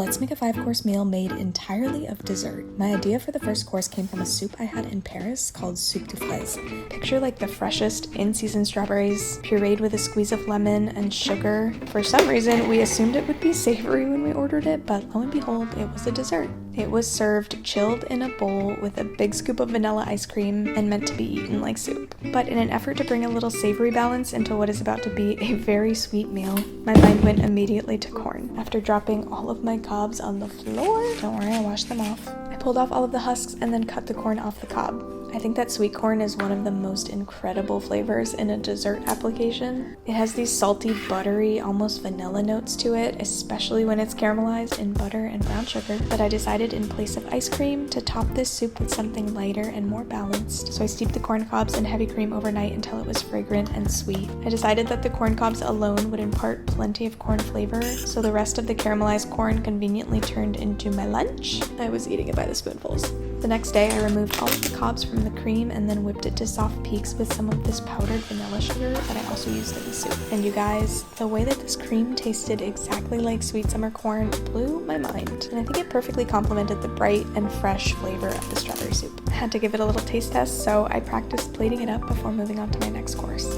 Let's make a 5-course meal made entirely of dessert. My idea for the first course came from a soup I had in Paris called soup de fraise. Picture like the freshest in-season strawberries, pureed with a squeeze of lemon and sugar. For some reason, we assumed it would be savory when we ordered it, but lo and behold, it was a dessert. It was served chilled in a bowl with a big scoop of vanilla ice cream and meant to be eaten like soup. But in an effort to bring a little savory balance into what is about to be a very sweet meal, my mind went immediately to corn. After dropping all of my cobs on the floor, don't worry, I washed them off. I pulled off all of the husks and then cut the corn off the cob. I think that sweet corn is one of the most incredible flavors in a dessert application. It has these salty, buttery, almost vanilla notes to it, especially when it's caramelized in butter and brown sugar. But I decided in place of ice cream to top this soup with something lighter and more balanced. So I steeped the corn cobs in heavy cream overnight until it was fragrant and sweet. I decided that the corn cobs alone would impart plenty of corn flavor, so the rest of the caramelized corn conveniently turned into my lunch. I was eating it by the spoonfuls. The next day, I removed all of the cobs from the cream and then whipped it to soft peaks with some of this powdered vanilla sugar that I also used in the soup. And you guys, the way that this cream tasted exactly like sweet summer corn blew my mind. And I think it perfectly complemented the bright and fresh flavor of the strawberry soup. I had to give it a little taste test, so I practiced plating it up before moving on to my next course.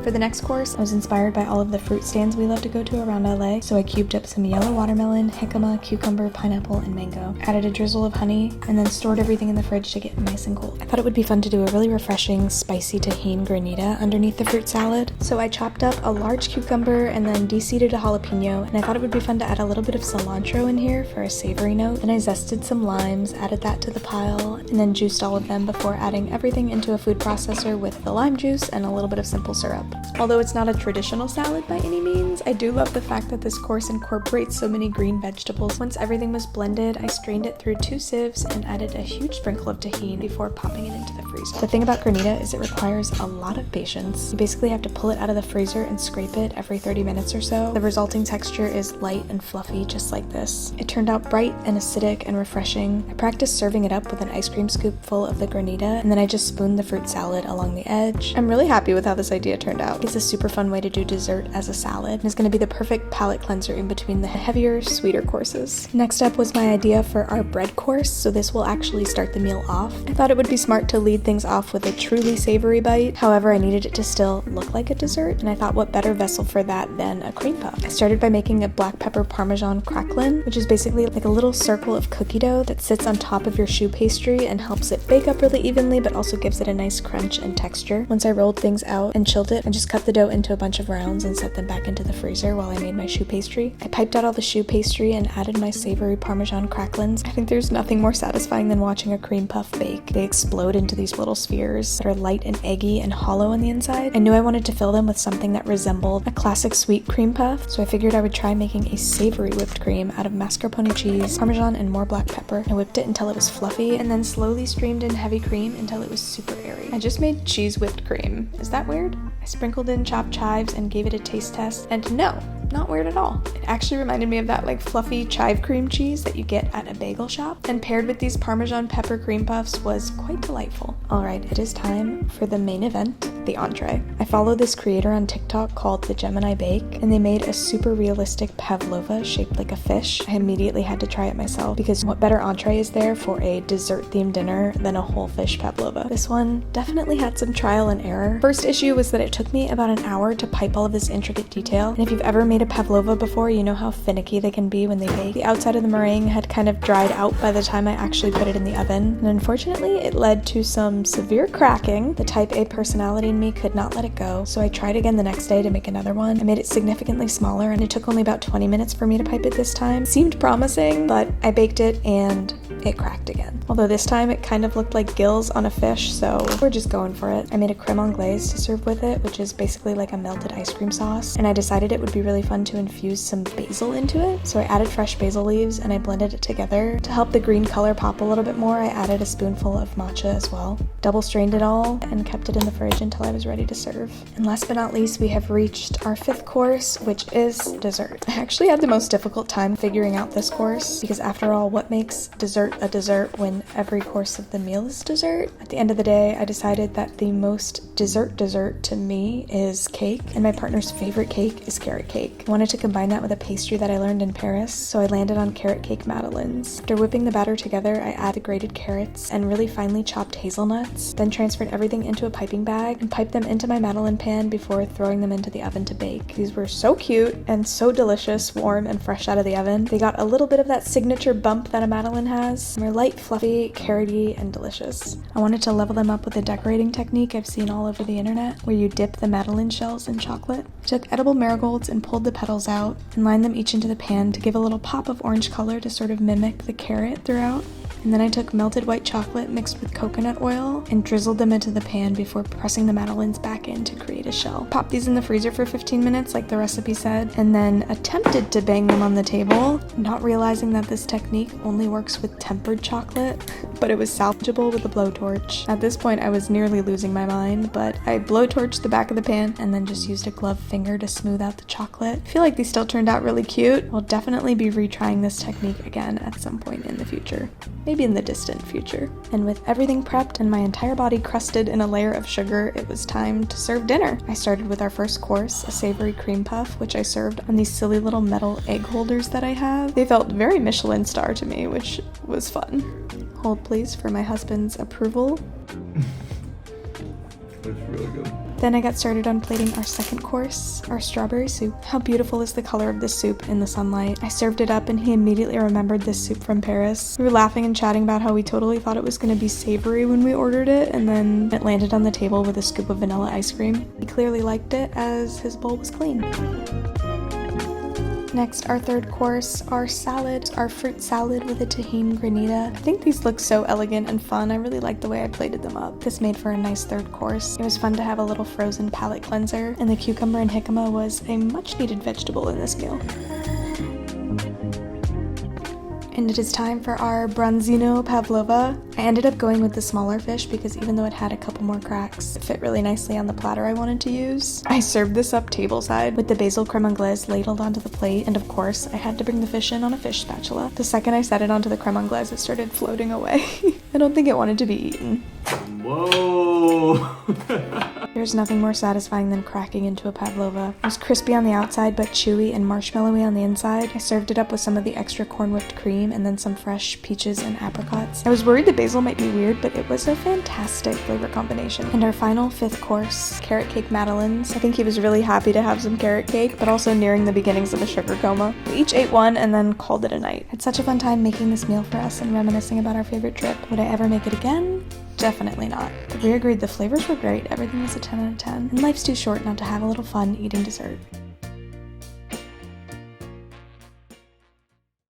For the next course, I was inspired by all of the fruit stands we love to go to around LA, so I cubed up some yellow watermelon, jicama, cucumber, pineapple, and mango, added a drizzle of honey, and then stored everything in the fridge to get nice and cool. I thought it would be fun to do a really refreshing, spicy Tajín granita underneath the fruit salad, so I chopped up a large cucumber and then de-seeded a jalapeno, and I thought it would be fun to add a little bit of cilantro in here for a savory note. Then I zested some limes, added that to the pile, and then juiced all of them before adding everything into a food processor with the lime juice and a little bit of simple syrup. Although it's not a traditional salad by any means, I do love the fact that this course incorporates so many green vegetables. Once everything was blended, I strained it through 2 sieves and added a huge sprinkle of Tajín before popping it into the freezer. The thing about granita is it requires a lot of patience. You basically have to pull it out of the freezer and scrape it every 30 minutes or so. The resulting texture is light and fluffy, just like this. It turned out bright and acidic and refreshing. I practiced serving it up with an ice cream scoop full of the granita, and then I just spooned the fruit salad along the edge. I'm really happy with how this idea turned out. It's a super fun way to do dessert as a salad, and it's going to be the perfect palate cleanser in between the heavier, sweeter courses. Next up was my idea for our bread course, so this will actually start the meal off. I thought it would be smart to lead things off with a truly savory bite. However, I needed it to still look like a dessert, and I thought what better vessel for that than a cream puff. I started by making a black pepper Parmesan cracklin, which is basically like a little circle of cookie dough that sits on top of your choux pastry and helps it bake up really evenly, but also gives it a nice crunch and texture. Once I rolled things out and chilled it, I just cut the dough into a bunch of rounds and set them back into the freezer while I made my choux pastry. I piped out all the choux pastry and added my savory Parmesan cracklins. I think there's nothing more satisfying than watching a cream puff bake. They explode into these little spheres that are light and eggy and hollow on the inside. I knew I wanted to fill them with something that resembled a classic sweet cream puff, so I figured I would try making a savory whipped cream out of mascarpone cheese, Parmesan, and more black pepper. I whipped it until it was fluffy and then slowly streamed in heavy cream until it was super airy. I just made cheese whipped cream. Is that weird? I sprinkled in chopped chives and gave it a taste test, and no, not weird at all. It actually reminded me of that like fluffy chive cream cheese that you get at a bagel shop, and paired with these Parmesan pepper cream puffs was quite delightful. Alright, it is time for the main event, the entree. I follow this creator on TikTok called The Gemini Bake, and they made a super realistic pavlova shaped like a fish. I immediately had to try it myself, because what better entree is there for a dessert-themed dinner than a whole fish pavlova? This one definitely had some trial and error. First issue was that it took me about an hour to pipe all of this intricate detail, and if you've ever made a pavlova before, you know how finicky they can be when they bake. The outside of the meringue had kind of dried out by the time I actually put it in the oven, and unfortunately it led to some severe cracking. The type A personality in me could not let it go, so I tried again the next day to make another one. I made it significantly smaller, and it took only about 20 minutes for me to pipe it this time. It seemed promising, but I baked it and it cracked again. Although this time it kind of looked like gills on a fish, so we're just going for it. I made a creme anglaise to serve with it, which is basically like a melted ice cream sauce, and I decided it would be really fun to infuse some basil into it, so I added fresh basil leaves and I blended it together. To help the green color pop a little bit more, I added a spoonful of matcha as well. Double strained it all and kept it in the fridge until I was ready to serve. And last but not least, we have reached our 5th course, which is dessert. I actually had the most difficult time figuring out this course, because after all, what makes dessert a dessert when every course of the meal is dessert? At the end of the day, I decided that the most dessert to me is cake, and my partner's favorite cake is carrot cake. cake. I wanted to combine that with a pastry that I learned in Paris, so I landed on carrot cake Madeleines. After whipping the batter together, I added grated carrots and really finely chopped hazelnuts, then transferred everything into a piping bag and piped them into my Madeleine pan before throwing them into the oven to bake. These were so cute and so delicious, warm and fresh out of the oven. They got a little bit of that signature bump that a Madeleine has. They're light, fluffy, carroty, and delicious. I wanted to level them up with a decorating technique I've seen all over the internet, where you dip the Madeleine shells in chocolate. I took edible marigolds and pulled the petals out and lined them each into the pan to give a little pop of orange color to sort of mimic the carrot throughout. And then I took melted white chocolate mixed with coconut oil and drizzled them into the pan before pressing the Madeleines back in to create a shell. Popped these in the freezer for 15 minutes like the recipe said, and then attempted to bang them on the table, not realizing that this technique only works with tempered chocolate, but it was salvageable with a blowtorch. At this point I was nearly losing my mind, but I blowtorched the back of the pan and then just used a gloved finger to smooth out the chocolate. I feel like these still turned out really cute. I'll definitely be retrying this technique again at some point in the future. Maybe in the distant future. And with everything prepped and my entire body crusted in a layer of sugar, it was time to serve dinner. I started with our first course, a savory cream puff, which I served on these silly little metal egg holders that I have. They felt very Michelin star to me, which was fun. Hold please for my husband's approval. That's really good. Then I got started on plating our second course, our strawberry soup. How beautiful is the color of this soup in the sunlight. I served it up and he immediately remembered this soup from Paris. We were laughing and chatting about how we totally thought it was going to be savory when we ordered it, and then it landed on the table with a scoop of vanilla ice cream. He clearly liked it as his bowl was clean. Next, our third course, our salad, our fruit salad with a Tajín Granita. I think these look so elegant and fun. I really like the way I plated them up. This made for a nice third course. It was fun to have a little frozen palate cleanser, and the cucumber and jicama was a much needed vegetable in this meal. And it is time for our Branzino-Shaped Pavlova. I ended up going with the smaller fish because even though it had a couple more cracks, it fit really nicely on the platter I wanted to use. I served this up tableside with the basil creme anglaise ladled onto the plate, and of course, I had to bring the fish in on a fish spatula. The second I set it onto the creme anglaise, it started floating away. I don't think it wanted to be eaten. Whoa! There's nothing more satisfying than cracking into a pavlova. It was crispy on the outside but chewy and marshmallowy on the inside. I served it up with some of the extra corn whipped cream and then some fresh peaches and apricots. I was worried the basil might be weird, but it was a fantastic flavor combination. And our final fifth course, carrot cake Madeleines. I think he was really happy to have some carrot cake, but also nearing the beginnings of a sugar coma. We each ate one and then called it a night. Had such a fun time making this meal for us and reminiscing about our favorite trip. Would I ever make it again? Definitely not. But we agreed the flavors were great, everything was a 10 out of 10, and life's too short not to have a little fun eating dessert.